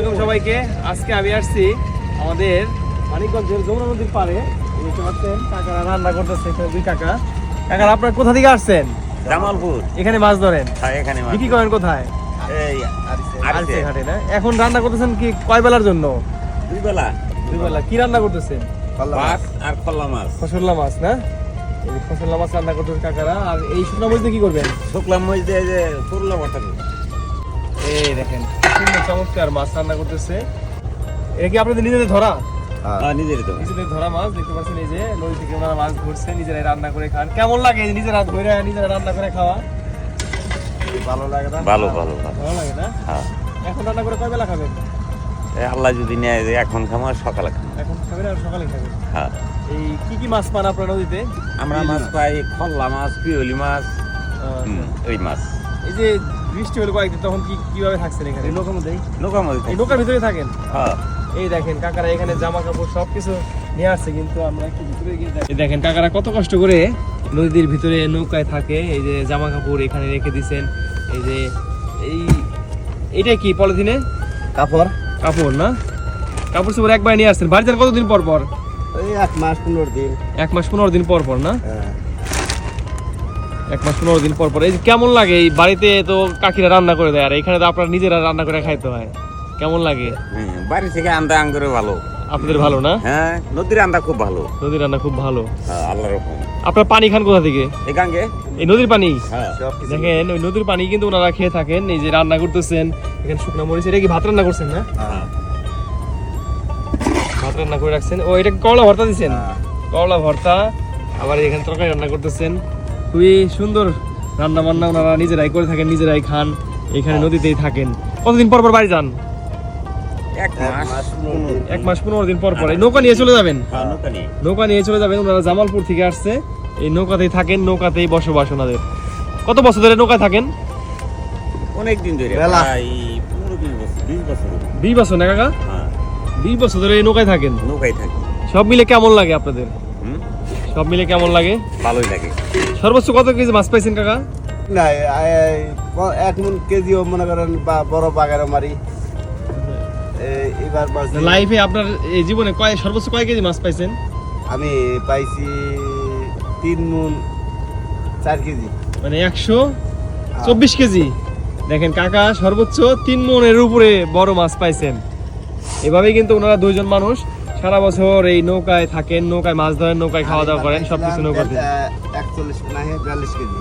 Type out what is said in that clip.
আলাইকুম সবাইকে। আজকে আমি আসছি আমাদের মানিকগঞ্জের যমুনা নদীর পাড়ে। দেখতে পাচ্ছেন কাকারা রান্না করতেছে, দুই কাকা। কাকারা আপনারা কোথা থেকে আসছেন? জামালপুর। এখানে মাছ ধরেন? হ্যাঁ, এখানে মাছ। বিক্রি করেন কোথায়? এই আরিসে ঘাটে না? এখন রান্না করতেছেন কি কয় বেলার জন্য? দুই বেলা। দুই বেলা। কি রান্না করতেছেন? মাছ আর খোলা মাছ। ফসল্লা মাছ না? এই ফসল্লা মাছ রান্না করতেছেন কাকারা। আর এই শুকনা মরিচ দিয়ে কি করবেন? শুকলা মরিচ দিয়ে যে পুরলা বাটা দেব। এই দেখেন সুন্দর চমৎকার মাছ রান্না করতেছে। এটা কি আপনাদের নিজেদের ধরা? হ্যাঁ, নিজেরই তো। নিজেদের ধরা মাছ। দেখতে পাচ্ছেন এই যে নদী থেকে ওনারা মাছ ধরছে, নিজেরাই রান্না করে খান। কেমন লাগে এই যে নিজের হাত ধরে নিজেরা রান্না করে খাওয়া? ভালো লাগে না? ভালো ভালো ভালো। ভালো লাগে না? হ্যাঁ। এখন রান্না করে কয় বেলা খাবেন? এই আল্লাহ যদি নেয় যে এখন খাবো আর সকালে খাবো। এখন খাবেন আর সকালে খাবেন? হ্যাঁ। এই কি মাছ পান আপনার নদীতে? আমরা মাছ পাই খোলা মাছ, পিওলি মাছ, ওই মাছ। এই যে বৃষ্টি হলো কয়েকদিন, তখন কিভাবে থাকছেন এখানে? নৌকার মধ্যেই। নৌকার মধ্যে। এই নৌকার ভিতরে থাকেন? হ্যাঁ। এই দেখেন কাকারা এখানে জামা কাপড় সবকিছু নিয়ে আসছে, কিন্তু আমরা একটু ভিতরে গিয়ে এই দেখেন কাকারা কত কষ্ট করে নদীর ভিতরে নৌকায় থাকে। এই যে জামা কাপড় এখানে রেখে দিয়েছেন। এই যে এইটা কি পলিথিনে কাপড়? কাপড় না? কাপড় চোপড় একবার নিয়ে আসছেন। বাড়ি যান কতদিন পর পর? এই 1 মাস 15 দিন। 1 মাস 15 দিন পর পর না? হ্যাঁ। 1 মাস 15 দিন পর পর। এই যে কেমন লাগে? এই বাড়িতে তো কাকিরা রান্না করে দেয়, আর এখানে তো আপনারা নিজেরা রান্না করে খাইতে হয়। কেমন লাগে? বাড়ি থেকে আন্দা আঙ্গুরে ভালো। আপনাদের ভালো না? হ্যাঁ, নদীর আন্দা খুব ভালো। নদীর রান্না খুব ভালো। হ্যাঁ, আল্লাহর রকম। আপনার পানি খান কোথা থেকে? এই গাঙ্গে। এই নদীর পানি? হ্যাঁ। দেখেন ওই নদীর পানি কিন্তু ওনারা খেয়ে থাকেন। এই যে রান্না করতেছেন এখানে শুকনা মরিচ। এটা কি ভাত রান্না করছেন না? হ্যাঁ। ভাত রান্না করে রাখছেন। ও এটা করলা ভর্তা দিচ্ছেন? করলা ভর্তা। আবার এখানে তরকারি রান্না করতেছেন। খুবই সুন্দর রান্না বান্না ওনারা নিজেরাই করে থাকেন, নিজেরাই খান, এখানে নদীতেই থাকেন। কতদিন পর পর বাড়ি যান? 1 মাস 15 1 মাস 15 দিন পর পর। এই নৌকা নিয়ে চলে যাবেন? হ্যাঁ, নৌকা নিয়ে। নৌকা নিয়ে চলে যাবেন। ওনারা জামালপুর থেকে আসছে, এই নৌকাতেই থাকেন, নৌকাতেই বসবাস ওনাদের। কত বছর ধরে নৌকায় থাকেন? অনেক দিন ধরে, প্রায় 15-20 বছর, 20 বছর। 20 বছর না কাকা? হ্যাঁ, 20 বছর ধরে এই নৌকায় থাকেন। নৌকায় থাকি। সব মিলে কেমন লাগে আপনাদের? হুম, সব মিলে কেমন লাগে? ভালোই লাগে। সর্বোচ্চ কত কেজি মাছ পাইছেন কাকা? না 1 মন কেজিও মনে করেন বা বড় বাগারে মারি। এবার মাছ লাইফে আপনার এই জীবনে সর্বোচ্চ কয় কেজি মাছ পাইছেন? আমি পাইছি 3 মন 4 কেজি। মানে 124 কেজি। দেখেন কাকা সর্বোচ্চ 3 মনের উপরে বড় মাছ পাইছেন। এভাবেই কিন্তু ওনারা দুইজন মানুষ সারা বছর এই নৌকায় থাকেন, নৌকায় মাছ ধরেন, নৌকায় খাওয়া দাওয়া করেন, সবকিছু নৌকাতে। 41 না 42 কেজি।